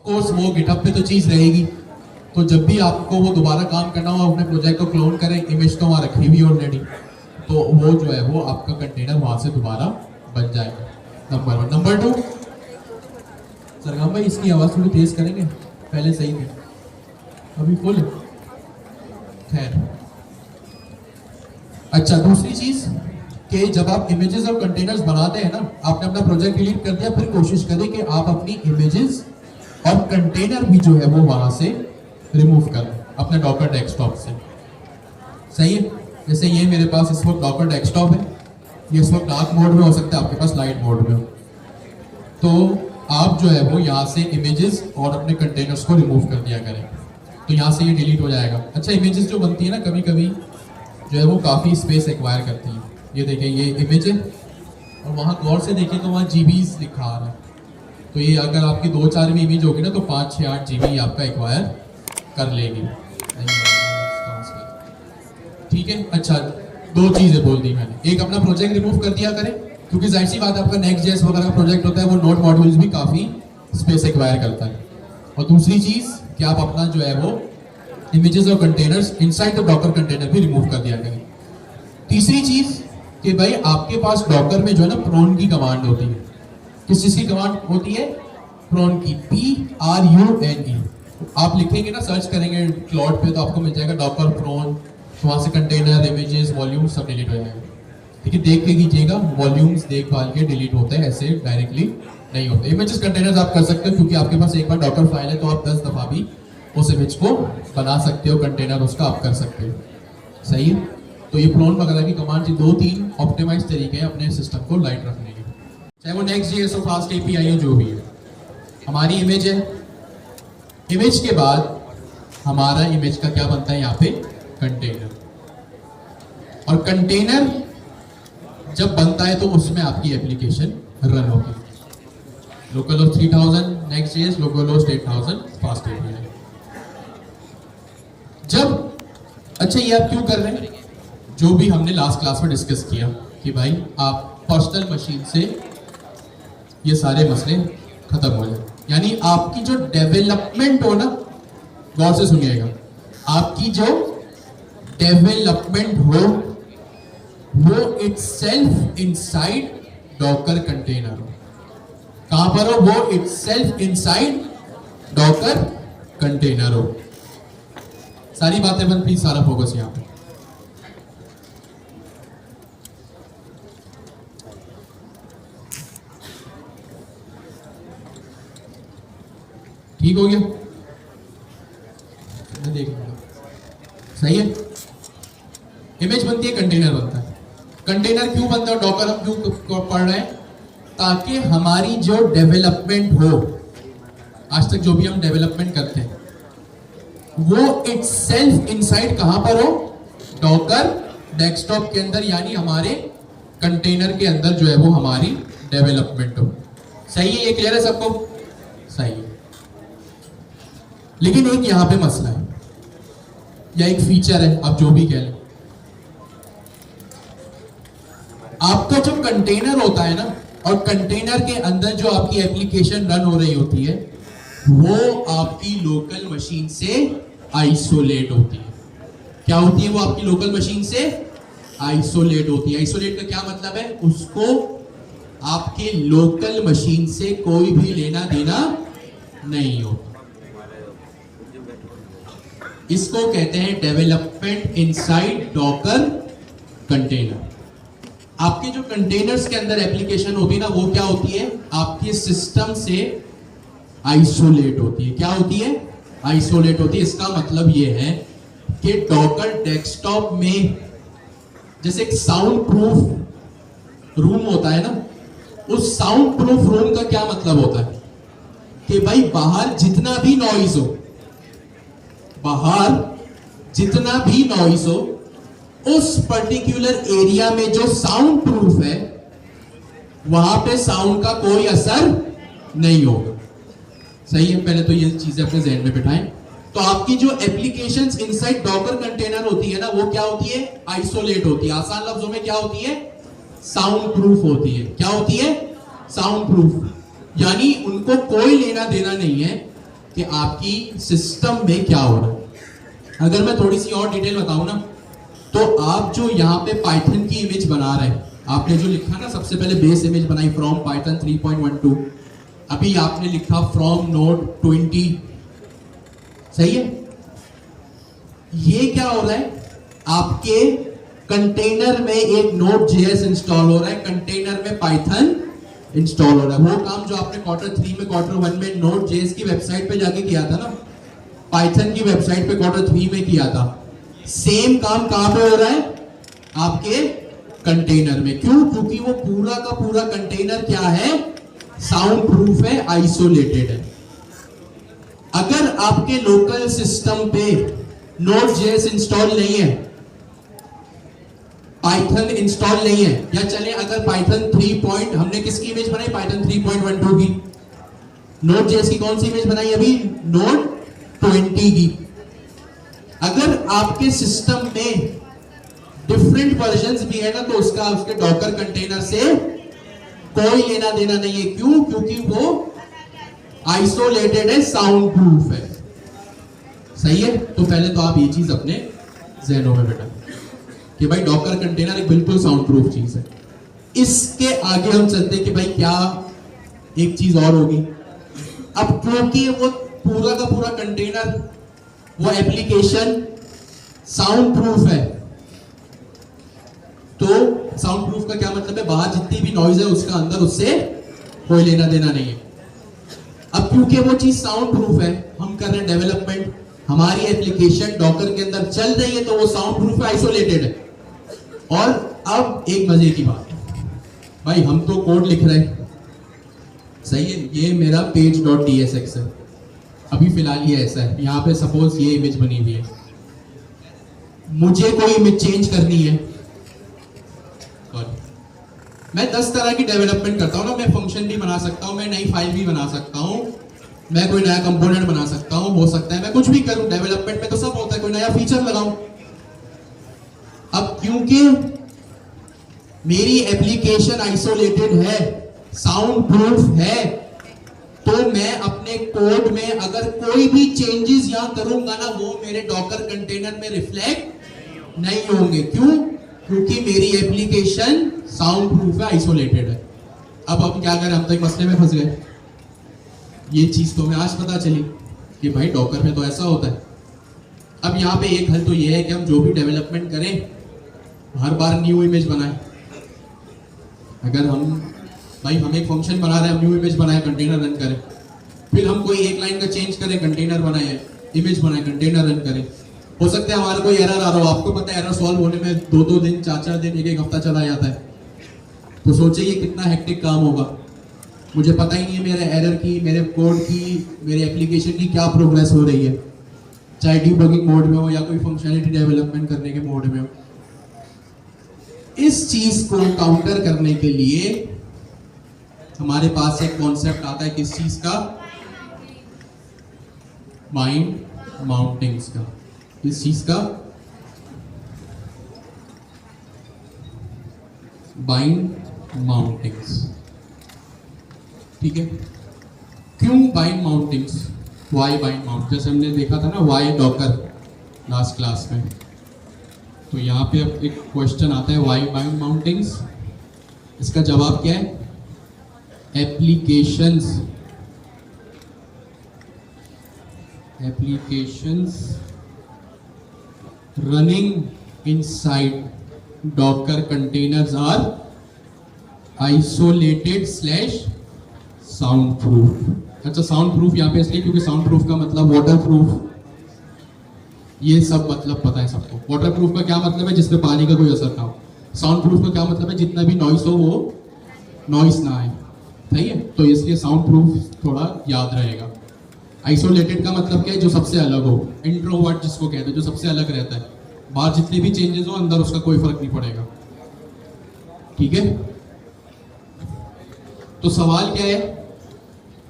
Course वो GitHub पे तो चीज रहेगी, तो जब भी आपको वो दोबारा काम करना हो अपने प्रोजेक्ट को क्लोन करें, इमेज तो वहाँ रखी हुई ऑलरेडी, तो वो जो है वो आपका कंटेनर वहां से दोबारा बन जाएगा। नंबर 1। नंबर 2, सरगम भाई इसकी आवाज थोड़ी तेज करेंगे, पहले सही थी अभी फुल। खैर, अच्छा दूसरी चीज कि जब आप इमेजेस और कंटेनर्स बनाते हैं ना, आपने अपना प्रोजेक्ट डिलीट कर दिया, फिर कोशिश करें कि आप अपनी इमेजेस और कंटेनर भी जो है वो वहां से रिमूव करें अपने डॉकर डेस्कटॉप से। सही है? जैसे ये मेरे पास इस वक्त डॉकर डेस्कटॉप है, ये इस वक्त डार्क मोड में हो सकता है, आपके पास लाइट मोड में हो, तो आप जो है वो यहाँ से इमेजेस और अपने कंटेनर्स को रिमूव कर दिया करें, तो यहाँ से ये डिलीट हो जाएगा। अच्छा, इमेजेस जो बनती है ना कभी कभी जो है वो काफ़ी स्पेस एक्वायर करती है। ये देखिए ये इमेज है और वहाँ गौर से देखें तो वहाँ जीबीज लिखा आ रहा है, तो ये अगर आपकी 2-4 भी इमेज होगी ना तो 5-6-8 जीबी आपका एक्वायर कर लेगी। ठीक है? अच्छा, 2 चीज़ें बोल दी मैंने, एक अपना प्रोजेक्ट रिमूव कर दिया करें, क्योंकि जाहिर सी बात है आपका नेक्स्ट जेएस वगैरह का प्रोजेक्ट होता है वो नोड मॉड्यूल्स भी काफ़ी स्पेस एक्वायर करता है। और दूसरी चीज़ कि आप अपना जो है वो इमेजेस और containers inside the Docker container भी रिमूव कर दिया करें। तीसरी चीज़ कि भाई आपके पास डॉकर में जो है ना प्रोन की कमांड होती है। किस चीज़ की कमांड होती है? प्रोन की, PRUNE। आप लिखेंगे ना, सर्च करेंगे क्लाउड पे तो आपको मिल जाएगा डॉकर प्रोन, वहाँ से कंटेनर, इमेजेस, वॉल्यूम सब डिलीट हो जाएगा। ठीक है, देख के कीजिएगा, वॉल्यूम्स देख भाल के डिलीट होते हैं, ऐसे डायरेक्टली नहीं होते। इमेजेस कंटेनर्स आप कर सकते हो क्योंकि आपके पास एक बार डॉकर फाइल है तो आप 10 दफा भी उस इमेज को बना सकते हो, कंटेनर उसका आप कर सकते हो। सही है? तो ये प्रोन वगैरह की कमांड 2-3 ऑप्टिमाइज तरीके हैं अपने सिस्टम को लाइट रखने के, चाहे वो नेक्स्ट जेएस और फास्ट एपीआई है, जो भी है। हमारी इमेज है, इमेज के बाद हमारा इमेज का क्या बनता है यहाँ पे? कंटेनर। और कंटेनर जब बनता है तो उसमें आपकी एप्लीकेशन रन होगी। Localhost 3000 next JS, localhost 8000 fast API. जब, अच्छा ये आप क्यों कर रहे हैं? जो भी हमने लास्ट क्लास में डिस्कस किया कि भाई आप पर्सनल मशीन से ये सारे मसले खत्म हो जाए, यानी आपकी जो डेवलपमेंट हो ना, गौर से सुनिएगा, आपकी जो डेवलपमेंट हो वो इटसेल्फ इनसाइड डॉकर कंटेनर हो। कहां पर हो? वो इटसेल्फ इनसाइड डॉकर कंटेनर हो। सारी बातें बंद, प्लीज सारा फोकस यहां पे। ठीक हो गया? देख लो, सही है? इमेज बनती है, कंटेनर बनता है। कंटेनर क्यों बनता है, डॉकर हम क्यों पढ़ रहे हैं? ताकि हमारी जो डेवलपमेंट हो, आज तक जो भी हम डेवलपमेंट करते हैं वो इटसेल्फ इनसाइड कहां पर हो? डॉकर डेस्कटॉप के अंदर, यानी हमारे कंटेनर के अंदर जो है वो हमारी डेवलपमेंट हो। सही है? ये क्लियर है सबको? सही है। लेकिन एक यहां पे मसला है या एक फीचर है, आप जो भी कह लें। आपका जो कंटेनर होता है ना, और कंटेनर के अंदर जो आपकी एप्लीकेशन रन हो रही होती है वो आपकी लोकल मशीन से आइसोलेट होती है। क्या होती है वो? आपकी लोकल मशीन से आइसोलेट होती है। आइसोलेट का क्या मतलब है? उसको आपके लोकल मशीन से कोई भी लेना देना नहीं होता। इसको कहते हैं डेवलपमेंट इनसाइड डॉकर कंटेनर। आपके जो कंटेनर्स के अंदर एप्लीकेशन होती है ना, वो क्या होती है? आपके सिस्टम से आइसोलेट होती है। क्या होती है? आइसोलेट होती है। इसका मतलब ये है कि डॉकर डेस्कटॉप में जैसे एक साउंड प्रूफ रूम होता है ना, उस साउंड प्रूफ रूम का क्या मतलब होता है कि भाई बाहर जितना भी नॉइज हो, बाहर जितना भी नॉइज हो, उस पर्टिकुलर एरिया में जो साउंड प्रूफ है वहां पे साउंड का कोई असर नहीं होगा। सही है? पहले तो ये चीजें अपने जहन में बिठाएं। तो आपकी जो एप्लीकेशंस इनसाइड डॉकर कंटेनर होती है ना, वो क्या होती है? आइसोलेट होती है। आसान लफ्जों में क्या होती है? साउंड प्रूफ होती है। क्या होती है? Sound proof. यानी उनको कोई लेना देना नहीं है कि आपकी सिस्टम में क्या हो रहा है। अगर मैं थोड़ी सी और डिटेल बताऊं ना, तो आप जो यहाँ पे पाइथन की इमेज बना रहे हैं, आपने जो लिखा ना सबसे पहले बेस इमेज बनाई फ्रॉम पाइथन 3.12, अभी आपने लिखा फ्रॉम नोड 20, सही है। ये क्या हो रहा है, आपके कंटेनर में एक नोड जेएस इंस्टॉल हो रहा है, कंटेनर में पाइथन इंस्टॉल हो रहा है। वो काम जो आपने Q3 में Q1 में नोड जेएस की वेबसाइट पे जाके किया था ना, पाइथन की वेबसाइट पे Q3 में किया था, सेम काम कहां पे हो रहा है, आपके कंटेनर में। क्यों? क्योंकि वो पूरा का पूरा कंटेनर क्या है, साउंड प्रूफ है, आइसोलेटेड है। अगर आपके लोकल सिस्टम पे नोड जेएस इंस्टॉल नहीं है, पाइथन इंस्टॉल नहीं है, या चले अगर पाइथन 3 हमने किसकी इमेज बनाई, पाइथन 3.12 की, नोड जेएस की कौन सी इमेज बनाई अभी, नोड 20 की। अगर आपके सिस्टम में डिफरेंट वर्जन्स भी है ना, तो उसका उसके डॉकर कंटेनर से कोई लेना देना नहीं है। क्यों? क्योंकि वो आइसोलेटेड है, साउंड प्रूफ है, सही है। तो पहले तो आप ये चीज अपने ज़हनों में बैठा कि भाई डॉकर कंटेनर एक बिल्कुल साउंड प्रूफ चीज है। इसके आगे हम चलते हैं कि भाई क्या एक चीज और होगी। अब क्योंकि वो पूरा का पूरा कंटेनर, वो एप्लीकेशन साउंड प्रूफ है, तो साउंड प्रूफ का क्या मतलब है, बाहर जितनी भी नॉइज है उसका अंदर उससे कोई लेना देना नहीं है। अब क्योंकि वो चीज साउंड प्रूफ है, हम कर रहे हैं डेवलपमेंट, हमारी एप्लीकेशन डॉकर के अंदर चल रही है, तो वो साउंड प्रूफ है, आइसोलेटेड है। और अब एक मजे की बात, भाई हम तो कोड लिख रहे हैं, सही है, ये मेरा page.tsx है, अभी फिलहाल ये ऐसा है, यहाँ पे सपोज ये इमेज बनी हुई है, मुझे कोई इमेज चेंज करनी है, मैं 10 तरह की डेवलपमेंट करता हूँ ना, मैं फंक्शन भी बना सकता हूँ, मैं नई फाइल भी बना सकता हूँ, मैं कोई नया कंपोनेंट बना सकता हूँ, हो सकता है मैं कुछ भी करूँ, डेवलपमेंट में तो सब होता है, कोई नया फीचर लगाऊं। अब क्योंकि मेरी एप्लीकेशन आइसोलेटेड है, साउंड प्रूफ है, तो मैं अपने कोड में अगर कोई भी चेंजेस यहां करूंगा ना, वो मेरे डॉकर कंटेनर में रिफ्लेक्ट नहीं होंगे। क्यों? क्योंकि मेरी एप्लीकेशन साउंड प्रूफ है, आइसोलेटेड है। अब हम क्या करें, हम तो एक मसले में फंस गए। ये चीज तो हमें आज पता चली कि भाई डॉकर में तो ऐसा होता है। अब यहाँ पे एक हल तो ये है कि हम जो भी डेवलपमेंट करें, हर बार न्यू इमेज बनाएं। अगर हम एक फंक्शन बना रहे हैं, हम न्यू इमेज बनाए, कंटेनर रन करें, फिर हम कोई एक लाइन का चेंज करें, कंटेनर बनाए, इमेज बनाए, कंटेनर रन करें। हो सकता है हमारा कोई एरर आ रहा हो, आपको पता है एरर सॉल्व होने में 2-2 दिन, 4-4 दिन, 1-1 हफ्ता चला जाता है। तो सोचिए ये कितना हेक्टिक काम होगा। मुझे पता ही नहीं है मेरे एरर की, मेरे कोड की, मेरे एप्लीकेशन की क्या प्रोग्रेस हो रही है, चाहे डीबगिंग मोड में हो या कोई फंक्शनलिटी डेवलपमेंट करने के मोड में हो। इस चीज को काउंटर करने के लिए हमारे पास एक कॉन्सेप्ट आता है, किस चीज का, बाइंड माउंटिंग्स का। किस चीज का, बाइंड माउंटिंग्स, ठीक है। क्यों bind mountings, why bind mount, जैसे हमने देखा था ना वाई डॉकर लास्ट क्लास में, तो यहाँ पे अब एक क्वेश्चन आता है वाई बाइंड माउंटिंग्स। इसका जवाब क्या है, applications running inside Docker containers are isolated / soundproof। अच्छा, साउंड प्रूफ यहाँ पे इसलिए क्योंकि साउंड प्रूफ का मतलब वाटर प्रूफ, ये सब मतलब पता है सबको। वाटर प्रूफ का क्या मतलब है, जिसमें पानी का कोई असर ना हो। साउंड प्रूफ का क्या मतलब है, जितना भी नॉइस हो वो नॉइस ना आए, सही है। तो इसलिए साउंड प्रूफ थोड़ा याद रहेगा। आइसोलेटेड का मतलब क्या है, जो सबसे अलग हो, इंट्रोवर्ट जिसको कहते हैं, जो सबसे अलग रहता है, बाहर जितने भी चेंजेस हो अंदर उसका कोई फर्क नहीं पड़ेगा, ठीक है। तो सवाल क्या है,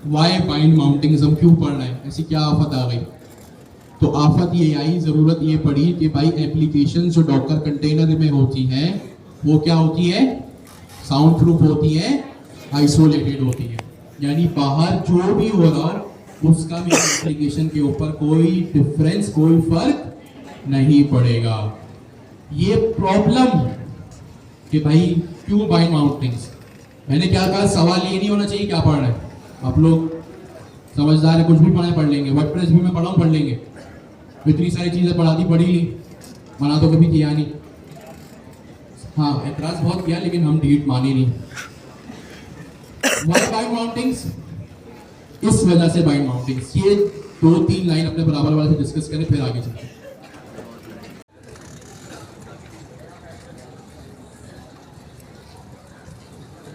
वाई बाइंड माउंटिंग्स हम क्यों पढ़ रहे हैं, ऐसी क्या आफत आ गई। तो आफत ये आई, जरूरत ये पड़ी कि भाई एप्लीकेशन जो डॉकर कंटेनर में होती है वो क्या होती है, साउंड प्रूफ होती है, आइसोलेटेड होती है। यानी बाहर जो भी हो रहा हो उसका भी एप्लीकेशन के ऊपर कोई डिफरेंस, कोई फर्क नहीं पड़ेगा। ये प्रॉब्लम कि भाई क्यों बाइंड माउंटिंग्स, मैंने क्या कहा, सवाल ये नहीं होना चाहिए क्या पढ़ रहे हैं आप लोग, समझदार है, कुछ भी पढ़े पढ़ लेंगे, वर्डप्रेस भी मैं पढ़ा हूँ पढ़ लेंगे, इतनी सारी चीज़ें पढ़ा दी पढ़ी ली, मना तो कभी किया नहीं। हाँ एतराज बहुत किया लेकिन हम डीट मानी नहीं। वाई बाइंड माउंटिंग्स, इस वजह से बाइंड माउंटिंग्स, ये 2-3 लाइन अपने बराबर वाले से डिस्कस करें फिर आगे चलते हैं।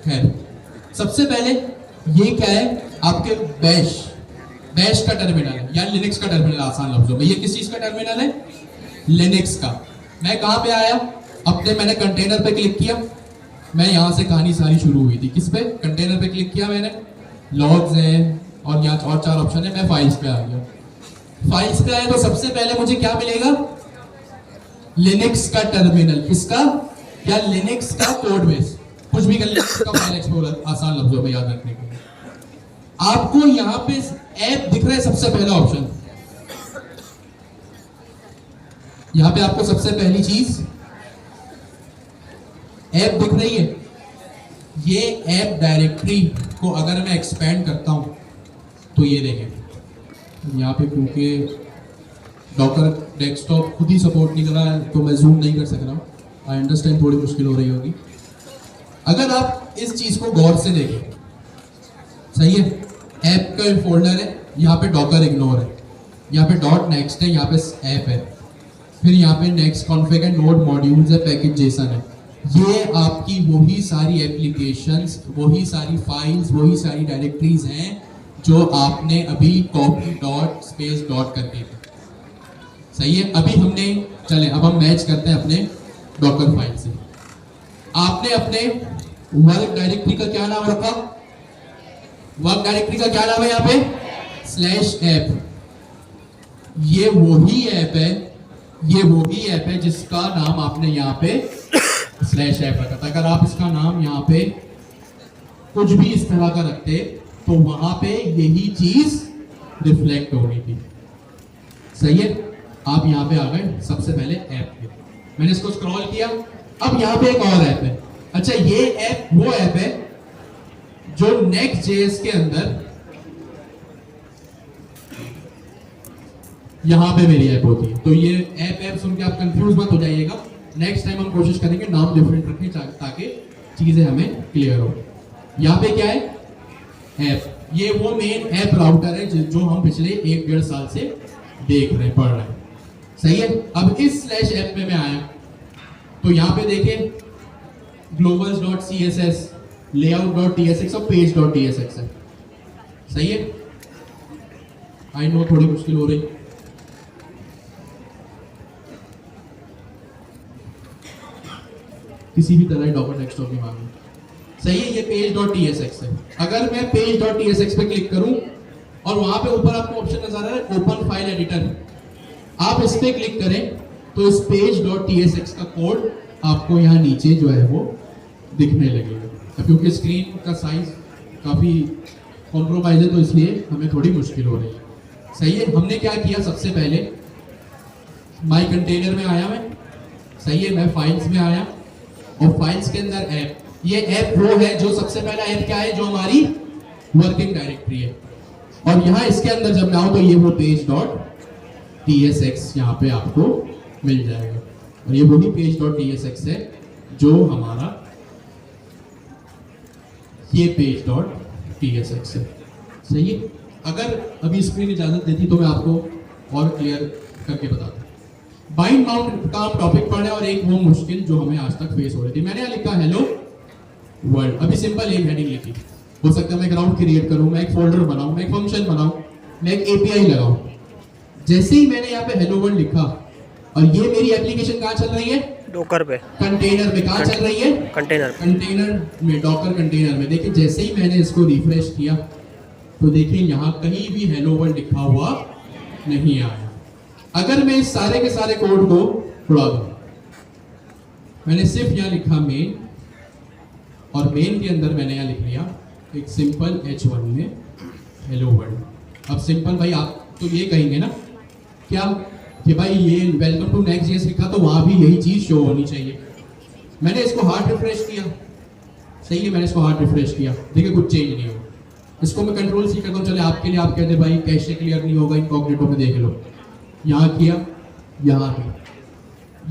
खैर सबसे पहले ये क्या है, आपके बैश का टर्मिनल है या लिनक्स का टर्मिनल, आसान लफ्जों में ये किस चीज का टर्मिनल है, लिनक्स का। मैं कहां पे आया, अपने मैंने कंटेनर पे क्लिक किया, मैं यहां से कहानी सारी शुरू हुई थी, किस पे, कंटेनर पे क्लिक किया मैंने, लॉग्स हैं और यहाँ और 4 ऑप्शन है, मैं फाइल्स पे आ गया। फाइल्स पे आया तो सबसे पहले मुझे क्या मिलेगा, लिनक्स का टर्मिनल, किसका, या लिनक्स का कोड बेस, कुछ भी कर लिनक्स का फाइल एक्सप्लोरर, आसान लफ्जों में याद रखने के लिए। आपको यहाँ पे ऐप दिख रहा है, सबसे पहला ऑप्शन, यहाँ पे आपको सबसे पहली चीज ऐप दिख रही है। ये ऐप डायरेक्टरी को अगर मैं एक्सपेंड करता हूं तो ये देखें, यहाँ पे क्योंकि डॉकर डेस्कटॉप खुद ही सपोर्ट नहीं कर रहा है तो मैं जूम नहीं कर सक रहा हूँ, आई अंडरस्टैंड, थोड़ी मुश्किल हो रही होगी। अगर आप इस चीज को गौर से देखें, सही है, ऐप का फोल्डर है, यहाँ पे डॉकर इग्नोर है, यहाँ पे डॉट नेक्स्ट है, यहाँ पे ऐप है, फिर यहाँ पे नेक्स्ट कॉन्फ़िग है, नोड मॉड्यूल्स है, पैकेज जेसन है। ये आपकी वही सारी एप्लीकेशंस, वही सारी फाइल्स, वही सारी डायरेक्टरीज हैं जो आपने अभी कॉपी डॉट स्पेस डॉट करके, सही है। अभी हमने, चले अब हम मैच करते हैं अपने डॉकर फाइल से। आपने अपने वर्क डायरेक्टरी का क्या नाम रखा, वर्क डायरेक्टरी का क्या नाम है यहाँ पे, /ऐप। ये वही ऐप है, ये वही ऐप है जिसका नाम आपने यहाँ पे /ऐप रखा था। अगर आप इसका नाम यहाँ पे कुछ भी इस तरह का रखते तो वहां पे यही चीज रिफ्लेक्ट हो रही थी, सही है। आप यहाँ पे आ गए सबसे पहले ऐप पे, मैंने इसको स्क्रॉल किया, अब यहाँ पे एक और ऐप है। अच्छा, ये ऐप वो ऐप है जो Next.js के अंदर यहां पे मेरी ऐप होती है। तो ये ऐप सुन के आप कंफ्यूज मत हो जाइएगा, नेक्स्ट टाइम हम कोशिश करेंगे नाम डिफरेंट रखने ताकि चीजें हमें क्लियर हो। यहाँ पे क्या है, ऐप, ये वो मेन ऐप राउटर है जो हम पिछले 1-1.5 साल से देख रहे हैं, पढ़ रहे हैं, सही है। अब इस /ऐप में मैं आया तो यहाँ पे देखें globals.css, layout.tsx और page.tsx है, सही है। आई नो थोड़ी मुश्किल हो रही, किसी भी तरह डॉकर डेस्कटॉप की मांगे, सही है। ये page.tsx है। अगर मैं page.tsx पे क्लिक करूं और वहां पे ऊपर आपको ऑप्शन नजर आ रहा है ओपन फाइल एडिटर, आप इस पे क्लिक करें तो इस page.tsx का कोड आपको यहाँ नीचे जो है वो दिखने लगेगा। क्योंकि स्क्रीन का साइज काफी कॉम्प्रोमाइज है तो इसलिए हमें थोड़ी मुश्किल हो रही है, सही है। हमने क्या किया, सबसे पहले माई कंटेनर में आया मैं, सही है, मैं फाइल्स में आया और फाइल्स के अंदर ऐप, ये ऐप वो है जो सबसे पहला ऐप क्या है, जो हमारी वर्किंग डायरेक्टरी है। और यहाँ इसके अंदर जब मैं आऊँ तो ये वो page.tsx यहाँ पे आपको मिल जाएगा, और ये वही page.tsx है जो हमारा ये page.tsx है, सही है। अगर अभी स्क्रीन इजाजत देती तो मैं आपको और क्लियर करके बताता हूँ। बाइंड माउंट का हम टॉपिक पढ़े और एक वो मुश्किल जो हमें आज तक फेस हो रही थी। मैंने यहाँ लिखा हेलो वर्ल्ड, अभी सिंपल एक हेडिंग लिखी, हो सकता है मैं ग्राउंड क्रिएट करूँ, मैं एक फोल्डर बनाऊँ, मैं एक फंक्शन बनाऊँ, मैं एक एपीआई लगाऊँ। जैसे ही मैंने यहाँ पे हेलो वर्ल्ड लिखा और ये मेरी एप्लीकेशन कहाँ चल रही है, डॉकर पे, कंटेनर में। कहाँ चल रही है, कंटेनर में, डॉकर कंटेनर में। देखिए जैसे ही मैंने इसको रिफ्रेश किया तो देखिए यहाँ कहीं भी हेलो वर्ल्ड लिखा हुआ नहीं आया। अगर मैं इस सारे के सारे कोड को उड़ा दूं, मैंने सिर्फ यहाँ लिखा मेन, और मेन के अंदर मैंने यहाँ लिख लिया एक सिंपल H1 में हेलो वर्ल्ड, अब सिंपल भाई आप तो ये कहेंगे ना क्या कि भाई ये वेलकम टू नेक्स्ट जेएस लिखा तो वहां भी यही चीज शो होनी चाहिए। मैंने इसको हार्ड रिफ्रेश किया, सही है, मैंने इसको हार्ड रिफ्रेश किया, देखिए कुछ चेंज नहीं हुआ। इसको मैं कंट्रोल सी करता हूँ, चले आपके लिए, आप कहते भाई कैशे क्लियर नहीं होगा इनकॉग्निटो में, देख लो यहाँ किया, यहाँ भी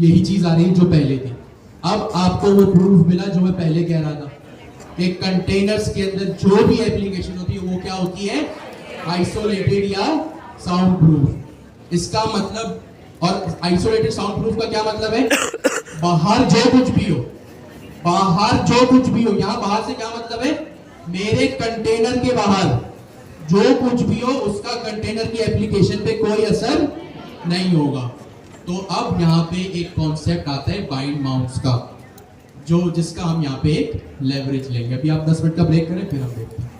यही चीज आ रही है जो पहले थी। अब आपको वो प्रूफ मिला जो मैं पहले कह रहा था, एक कंटेनर्स के अंदर जो भी एप्लीकेशन होती है वो क्या होती है, आइसोलेटेड या साउंड प्रूफ। इसका मतलब, और आइसोलेटेड साउंड प्रूफ का क्या मतलब है, बाहर जो कुछ भी हो, बाहर जो कुछ भी हो, यहां बाहर से क्या मतलब है, मेरे कंटेनर के बाहर जो कुछ भी हो उसका कंटेनर की एप्लीकेशन पे कोई असर नहीं होगा। तो अब यहाँ पे एक कॉन्सेप्ट आता है बाइंड माउंट्स का, जो जिसका हम यहाँ पे एक लेवरेज लेंगे। अभी आप 10 मिनट का ब्रेक करें फिर हम देखते हैं।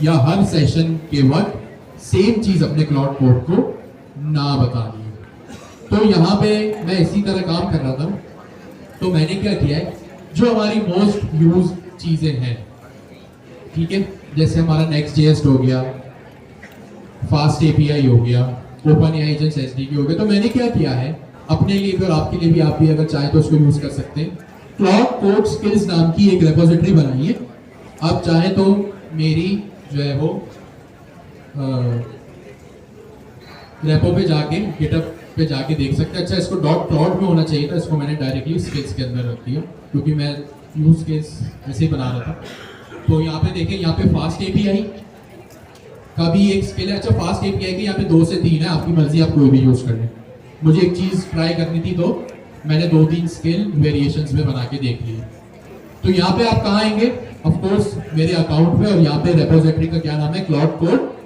या हर सेशन के वक्त सेम चीज अपने क्लाउड कोड को ना बतानी है। तो यहाँ पे मैं इसी तरह काम कर रहा था, तो मैंने क्या किया है, जो हमारी मोस्ट यूज चीजें हैं, ठीक है, जैसे हमारा नेक्स्ट जेएस हो गया, फास्ट एपीआई हो गया, ओपन एआई एजेंट्स एसडीके हो गया, तो मैंने क्या किया है अपने लिए भी और आपके लिए भी, आप भी अगर चाहे तो उसको यूज कर सकते हैं, क्लाउड कोड स्किल्स नाम की एक रेपोजिटरी बनाई है। आप चाहे तो मेरी जो है वो रेपो पे जाके, गिटअप पे जाके देख सकते हैं। अच्छा, इसको .prod में होना चाहिए था, इसको मैंने डायरेक्टली स्किल्स के अंदर रख दिया क्योंकि मैं यूज केस ऐसे ही बना रहा था। तो यहाँ पे देखें, यहाँ पे फास्ट एपीआई का भी एक स्किल है। अच्छा, फास्ट एपीआई के यहाँ पे 2 से 3 है, आपकी मर्जी, आप कोई भी यूज कर लें। मुझे एक चीज ट्राई करनी थी तो मैंने 2-3 स्किल वेरिएशंस में बना के देख लिए। तो यहाँ पे आप कहाँ आएंगे, ऑफ कोर्स मेरे अकाउंट पे, और यहाँ पे रेपोजिटरी का क्या नाम है, क्लाउड कोड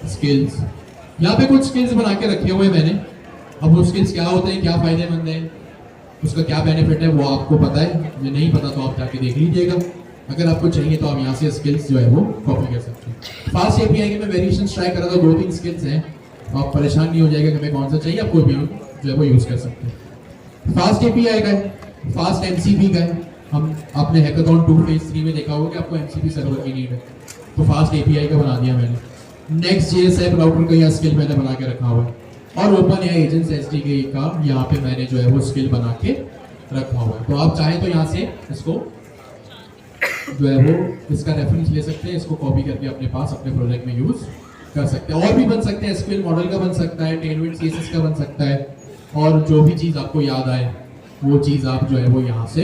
स्किल्स। यहाँ पे कुछ स्किल्स बना के रखे हुए मैंने। अब वो स्किल्स क्या होते हैं, क्या फायदेमंद है, उसका क्या बेनिफिट है, वो आपको पता है, मुझे नहीं पता तो आप जाके देख लीजिएगा। अगर आपको चाहिए तो आप यहाँ से स्किल्स जो है वो कॉपी कर सकते हैं। फास्ट एपीआई के मैं वेरिएशन ट्राई कर रहा था, 2-3 स्किल्स हैं, आप परेशान नहीं हो जाएगा कि हमें कौन सा चाहिए, आप कोई भी जो है वो यूज कर सकते हैं। फास्ट एपीआई का है, फास्ट एमसीपी का है। हम आपने हैकाथॉन 2 फेज 3 में देखा होगा कि आपको एमसीपी सर्वर की नीड है, तो फास्ट एपीआई का बना दिया मैंने। नेक्स्ट जेएस ऐप राउटर का यह स्किल मैंने बना के रखा हुआ है, और ओपन एआई एजेंट्स एसडीके का यहाँ पे मैंने जो है वो स्किल बना के रखा हुआ है। तो आप चाहें तो यहाँ से इसको जो है वो इसका रेफरेंस ले सकते हैं, इसको कॉपी करके अपने पास अपने प्रोजेक्ट में यूज कर सकते हैं। और भी बन सकते हैं, एसक्यूएल मॉडल का बन सकता है, टेलविंड सीएसएस का बन सकता है, और जो भी चीज़ आपको याद आए वो चीज़ आप जो है वो यहाँ से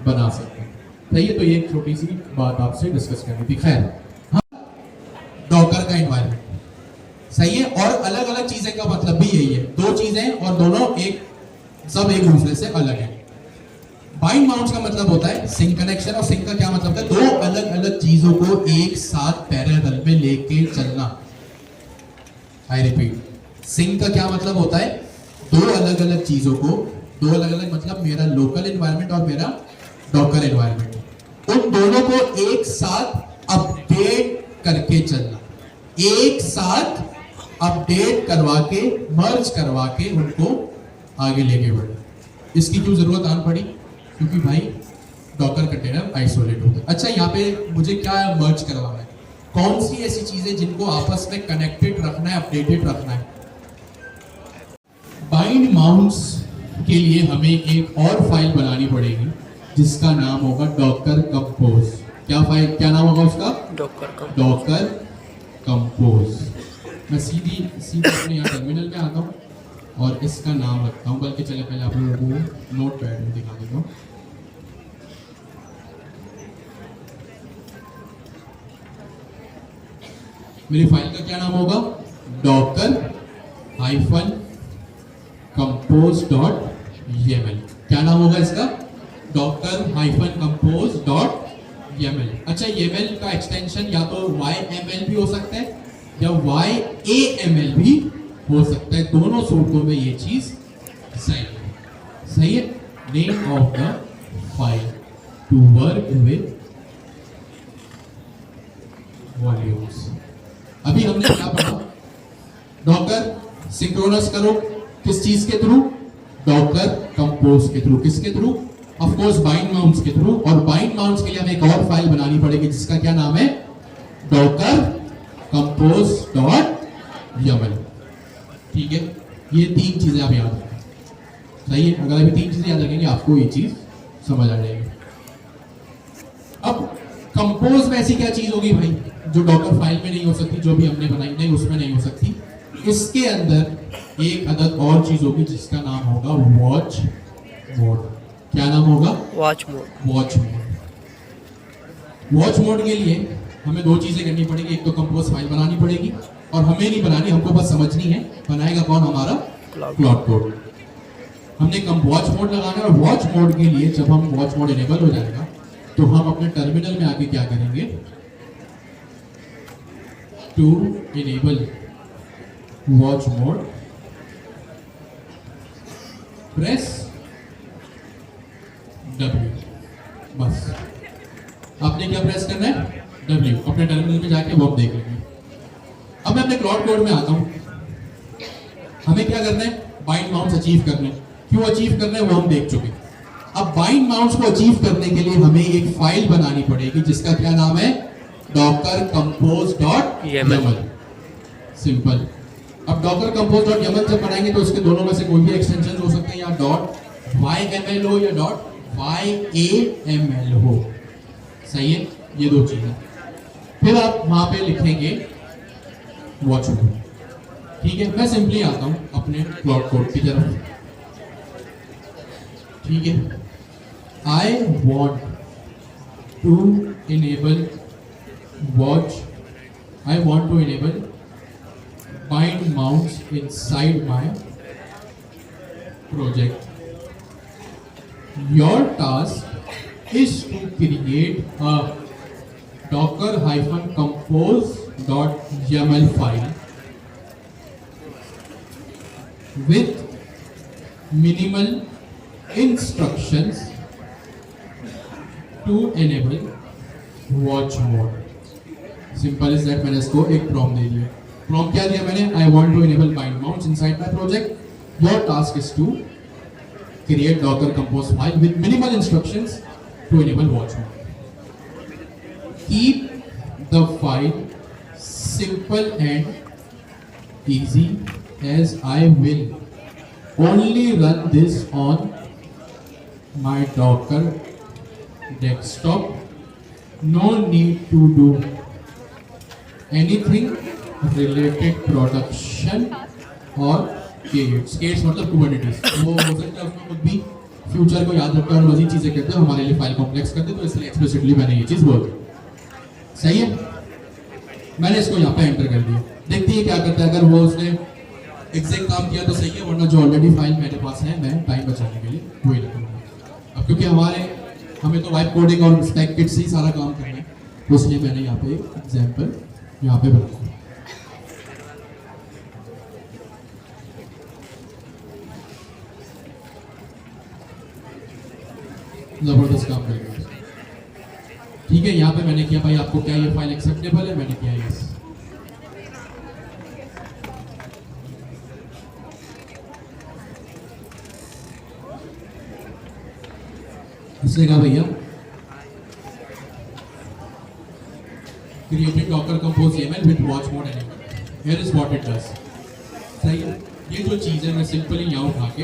बना सकते हैं। सही है, तो ये एक छोटी सी बात आपसे डिस्कस करनी थी। खैर, हाँ, डॉकर का एनवायरनमेंट सही है, और अलग अलग चीजें का मतलब भी यही है, 2 चीजें और दोनों सब एक दूसरे से अलग है। बाइंड माउंट्स का मतलब होता है सिंक कनेक्शन, और सिंक का क्या मतलब है, 2 अलग अलग चीजों को एक साथ पैरेलल में लेके चलना। आई रिपीट, सिंक का क्या मतलब होता है, 2 अलग अलग चीजों को, 2 अलग अलग मतलब मेरा लोकल एनवायरनमेंट और मेरा डॉकर एनवायरनमेंट, उन दोनों को एक साथ अपडेट करके चलना, एक साथ अपडेट करवा के, मर्ज करवा के उनको आगे लेके बढ़ना। इसकी क्यों जरूरत आन पड़ी, क्योंकि भाई डॉकर कंटेनर आइसोलेट होते हैं। अच्छा, यहाँ पे मुझे क्या मर्ज करवाना है, कौन सी ऐसी चीजें जिनको आपस में कनेक्टेड रखना है, अपडेटेड रखना है। बाइंड माउंट्स के लिए हमें एक और फाइल बनानी पड़ेगी जिसका नाम होगा डॉकर कंपोज। क्या फाइल, क्या नाम होगा उसका, डॉकर कंपोज। मैं सीधी अपने यहाँ टर्मिनल पे आता हूँ और इसका नाम रखता हूँ, बल्कि चले पहले आप लोगों को नोट पैड में दिखा देता हूँ। मेरी फाइल का क्या नाम होगा, docker -compose.yaml। क्या नाम होगा इसका, docker -compose.yaml। अच्छा, YAML का एक्सटेंशन या तो YML भी हो सकता है या YAML भी हो सकता है, दोनों सूरतों में ये चीज सही है। Name of the file to work with volumes. अभी हमने क्या पढ़ा, डॉकर सिंक्रोनस करो, किस चीज के थ्रू, डॉकर कंपोज के थ्रू। किसके through, of course bind mounts के थ्रू। और बाइंड माउंट्स के लिए हमें एक और फाइल बनानी पड़ेगी जिसका क्या नाम है, डॉकर compose.yaml। ठीक है, ये 3 चीजें आप याद रखें। सही है, अगर अभी 3 चीजें याद रखेंगे आपको ये चीज समझ आ जाएगी। अब कंपोज में ऐसी क्या चीज होगी भाई जो डॉकर फाइल में नहीं हो सकती, जो भी हमने बनाई नहीं उसमें नहीं हो सकती। इसके अंदर एक अदद और चीज होगी जिसका नाम होगा वॉच मोड। क्या नाम होगा? Watch mode. Watch mode. Watch mode के लिए हमें 2 चीजें करनी पड़ेगी। एक तो कंपोज फाइल बनानी पड़ेगी, और हमें नहीं बनानी, हमको बस समझनी है। बनाएगा कौन? हमारा क्लाउड कोड। हमने वॉच मोड लगाना है, और वॉच मोड के लिए जब हम वॉच मोड इनेबल हो जाएगा तो हम अपने टर्मिनल में आके क्या करेंगे? To enable watch mode press W। बस आपने क्या प्रेस करना है? W। अपने टर्मिनल में जाके वो आप देख लेंगे। अब मैं अपने क्लाउड कोड में आता हूं। हमें क्या करना है? बाइंड माउंट्स अचीव करने। क्यों अचीव करना है वो हम देख चुके। अब बाइंड माउंट्स को अचीव करने के लिए हमें एक फाइल बनानी पड़ेगी जिसका क्या नाम है? docker compose.yaml। सिंपल। अब docker compose.yaml जब बनाएंगे तो उसके दोनों में से कोई भी एक्सटेंशन हो सकते हैं, या .yml हो या .yaml हो। सही है, ये 2 चीजें। फिर आप वहां पे लिखेंगे वॉच मोड। ठीक है, मैं सिंपली आता हूं अपने क्लाउड कोड की तरफ। ठीक है, I want to enable bind mounts inside my project. Your task is to create a docker-compose.yaml file with minimal instructions to enable watch mode। Simple is that. मैंने इसको एक प्रॉम्प्ट दे दिया। प्रॉम्प्ट क्या दिया मैंने? I want to enable bind mounts inside my project. Your task is to create docker compose file with minimal instructions to enable watch mode. Keep the file simple and easy, as I will only run this on my Docker desktop. No need to do anything related production or K8s। K8s मतलब Kubernetes। वो हो सकता है उसमें खुद भी future को याद रखते हैं और मजीद चीजें करते हैं, हमारे लिए फाइल कॉम्प्लेक्स करते हैं, तो इसलिए एक्सप्लिसिटली मैंने ये चीज बोल दी। सही है, मैंने इसको यहाँ पे एंटर कर दिया। देखते हैं क्या करता है। अगर वो उसने एग्जैक्ट काम किया तो सही है, वरना जो ऑलरेडी फाइल मेरे पास है मैं टाइम बचाने के लिए वही रखूंगा। अब क्योंकि हमें तो वाइब कोडिंग और स्टैक किट से ही सारा काम करना है, तो इसलिए मैंने यहाँ पे एग्जाम्पल यहाँ पे बनाया। जबरदस्त काम करेगा। ठीक है, यहाँ पे मैंने किया भाई आपको क्या ये फाइल एक्सेप्टेबल है? मैंने किया यस। उसने कहा भैया created docker compose YAML with watch mode enabled. Here is what it does। सही है, ये जो चीज़ है मैं सिंपली यहाँ उठा के